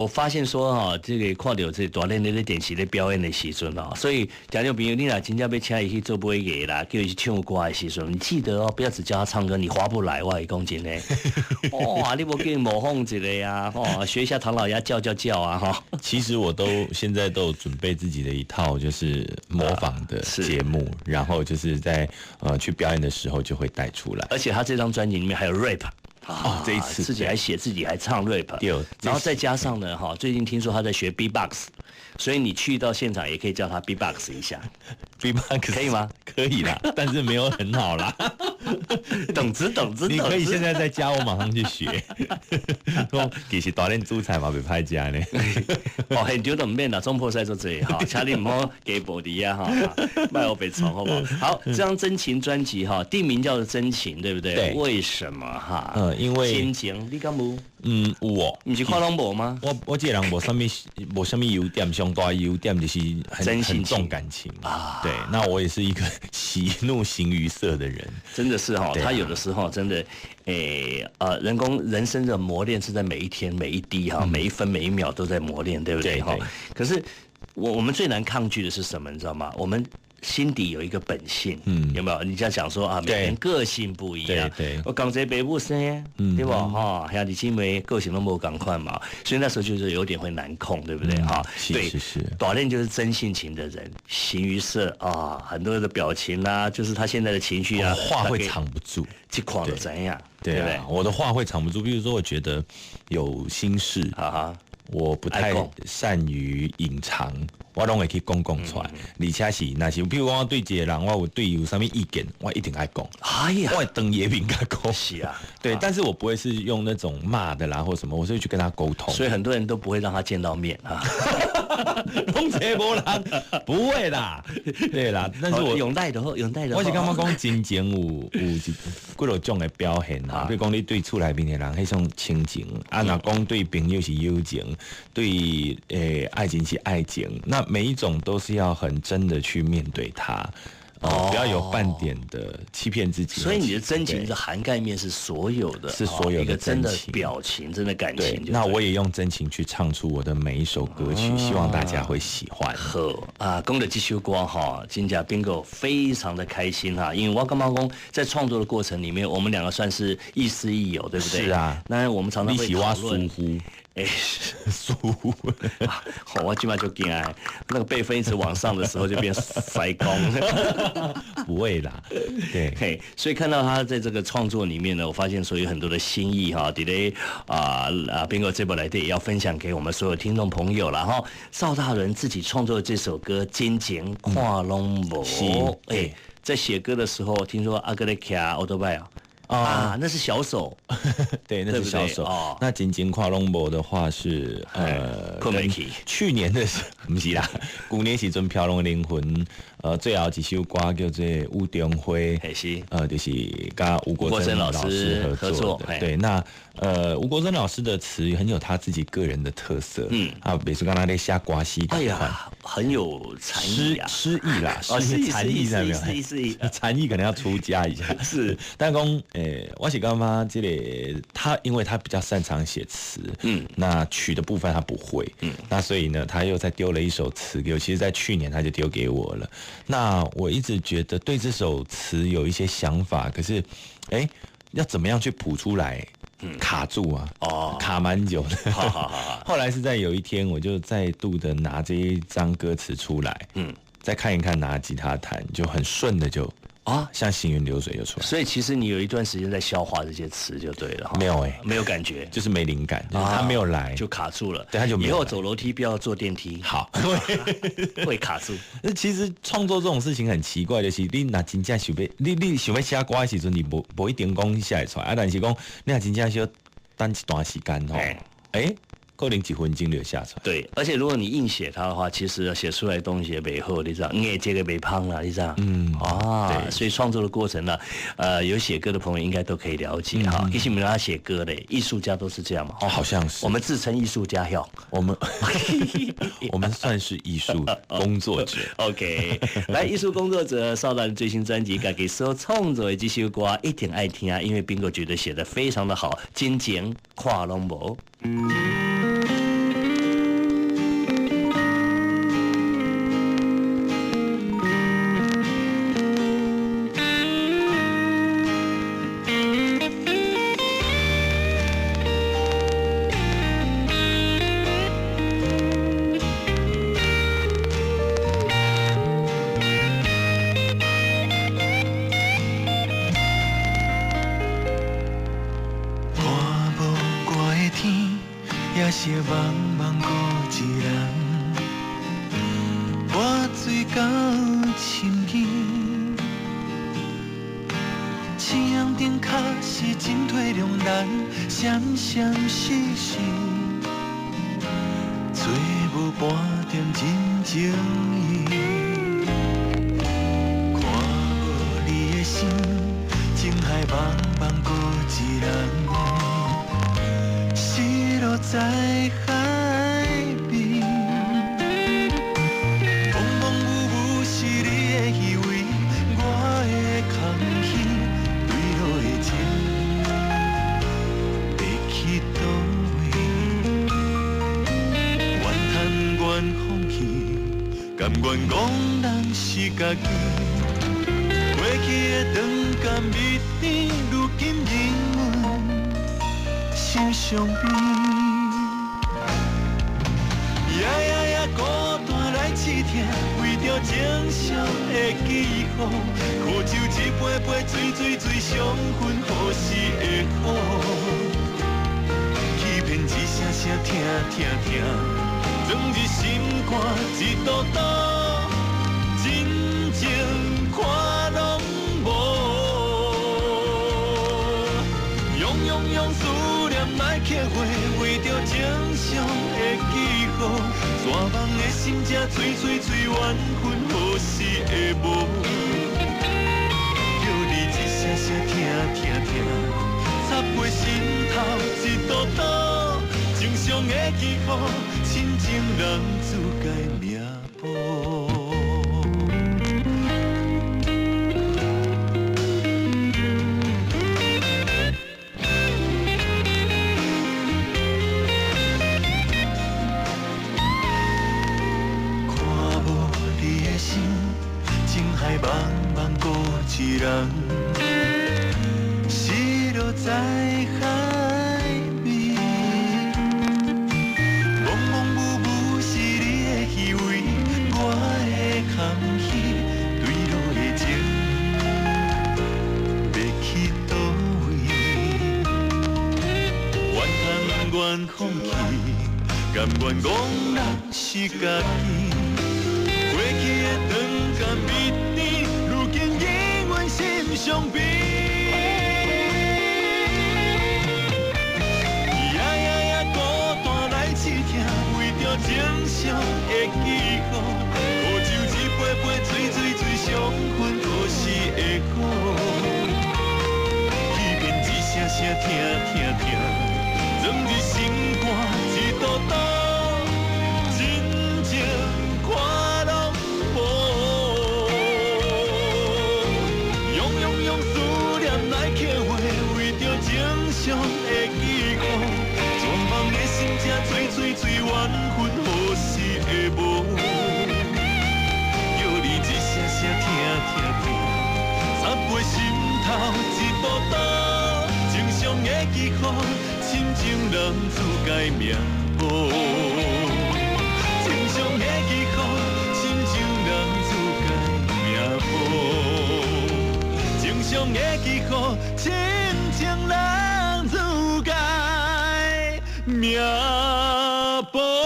我发现说哈，这个看到这大练的电视咧表演的时阵哦，所以听众朋友，你若真正要请伊去做尾艺啦，叫伊去唱歌的时阵，你记得哦，不要只教他唱歌，你划不来，我跟你讲真的。哇，你无给模仿一个呀，哦，学一下唐老鸭叫啊，哈。其实我现在都有准备自己的一套就是模仿的节目，然后就是在去表演的时候就会带出来。而且他这张专辑里面还有 rap。这一次自己还写，自己还唱 rap， 然后再加上呢，最近听说他在学 B-box， 所以你去到现场也可以叫他 B-box 一下，B-box 可以吗？可以啦，但是没有很好啦。懂之，你可以现在在家，我马上去学。其实大练主菜嘛，袂歹食呢。现场都唔免啦，中破赛做这哈，请你唔好给保迪啊哈，卖我被冲好不好？好，这张真情专辑哈，地名叫做真情，对不对？对。为什么哈？因为真情，你敢无？有哦。你是看拢无吗？我这个人无什么优点，上大优点就是很重感情啊。对，那我也是一个喜怒形于色的人，真的是哈，他有的时候真的，人生的磨练是在每一天每一滴哈，每一分每一秒都在磨练，对不对哈？可是我们最难抗拒的是什么？你知道吗？我们心底有一个本性，有没有？你这样讲说啊，每个人个性不一样，对，我刚才北部生，对吧？哈，兄弟姐妹个性都没赶快嘛，所以那时候就是有点会难控，对不对？哈，对，短练就是真性情的人，形于色啊，很多的表情啊，就是他现在的情绪啊，话会藏不住，这况的怎样？对不对？我的话会藏不住，比如说我觉得有心事，我不太善于隐藏。我拢会去讲出来，而且是，若是，比如讲我对一个人，我有对有啥物意见，我一定爱讲。哎呀，我会当野面甲讲。是啊，对，但是我不会是用那种骂的啦或什么，我是会去跟他沟通。所以很多人都不会让他见到面啊。拢这无人不会啦，对啦，但是我永代的，我是感觉讲真情有几多种的表现啊，比如讲你对厝内面的人迄种亲情，若讲对朋友是友情，对爱情是爱情，那每一种都是要很真的去面对它。不要有半点的欺骗自己。所以你的真情的涵盖面是所有的，是所有的真情，真的表情，真的感情。那我也用真情去唱出我的每一首歌曲，希望大家会喜欢。好啊，讲到这首歌哈，真假 Bingo 非常的开心哈，因为我跟猫公在创作的过程里面，我们两个算是亦师亦友，对不对？是啊，那我们常常会讨论。疏忽，我今晚就惊哎，那个辈分一直往上的时候就变塞工，不会啦，对，嘿，所以看到他在这个创作里面呢，我发现说有很多的心意哈，delay Bingo 这部来的也要分享给我们所有听众朋友了哈。邵大人自己创作的这首歌《真情看拢无》，在写歌的时候，听说阿哥在骑奥多拜那是小手，对，那是小手。那真情看拢无的话是去年的不是啦，去年时阵飘拢灵魂，最后一首歌叫做吴中辉，就是跟吴国珍老师合作的。对，那吴国珍老师的词很有他自己个人的特色，比如说刚才在下瓜西，哎呀，很有禅意啊，诗意啦，禅意在没有？禅意可能要出家一下，是，但讲我是感觉这个他，因为他比较擅长写词，那曲的部分他不会，那所以呢，他又再丢了一首词给我。其实，在去年他就丢给我了。那我一直觉得对这首词有一些想法，可是，要怎么样去谱出来？卡住啊，卡蛮久的。后来是在有一天，我就再度的拿这一张歌词出来，再看一看，拿吉他弹，就很顺的就。像行云流水就出来，所以其实你有一段时间在消化这些词就对了。没有没有感觉，就是没灵感，就是他没有来就卡住了。对，他就没有来。以后走楼梯不要坐电梯，好，会卡住。那其实创作这种事情很奇怪，就是你那真正想要，你想要写歌的时阵，你不一定讲写得出来，但是讲你那真正需要等一段时间可能几分钟就下出来。对，而且如果你硬写它的话，其实写出来的东西也没好，你知道，你这个没胖了，你知道，对，所以创作的过程呢，有写歌的朋友应该都可以了解哈。其实没有他写歌的艺术家都是这样嘛，好像是。我们自称艺术家哟，我们算是艺术工作者。OK， 来，艺术工作者邵大人最新专辑，自己所创作的这首歌一定爱听啊，因为Bingo觉得写得非常的好，真情看拢无。茫茫孤一人，我水到深更，青阳顶脚是真体谅咱，闪闪烁烁，找无半点真情意。看无你的心，情海茫茫孤一人，失落在海边。蒙蒙雾雾是你的依偎，我的空虚，坠落的情，要去倒位？怨叹怨放弃，甘愿讲人是家己。过去的长甲蜜甜，如今因阮心伤悲。孤单来试听，为着情伤的记号，苦酒一杯杯，醉，伤痕何时会好？欺骗一声声，听，装入心肝一道道，真情看拢无。用思念来刻画，为着情伤的记号。山梦的心只醉，缘分何时会无？叫你一声声听，插飞心头一道道，情伤的记号，亲情人自家命簿。茫茫孤一人，失落在海边。蒙蒙雾雾是你的依偎，我的空虚，坠落的情，要去倒位？怨叹怨放弃，甘愿讲人是家己。过去的长甲蜜甜，如今因阮心伤悲。孤单来试听，为着情伤的记号，苦酒一杯杯，醉，伤痕何时会好？欺骗一声声，听，装入心肝一道道，真情看拢无。用思念来刻画，为着情伤的记号。全梦的心只醉，缘分何时会无？叫你一声声听，插飞心头一道道，情伤的记号，亲情人自家命簿。情伤的记号，亲情人自家命簿。情伤的记号，亲情人自家命簿。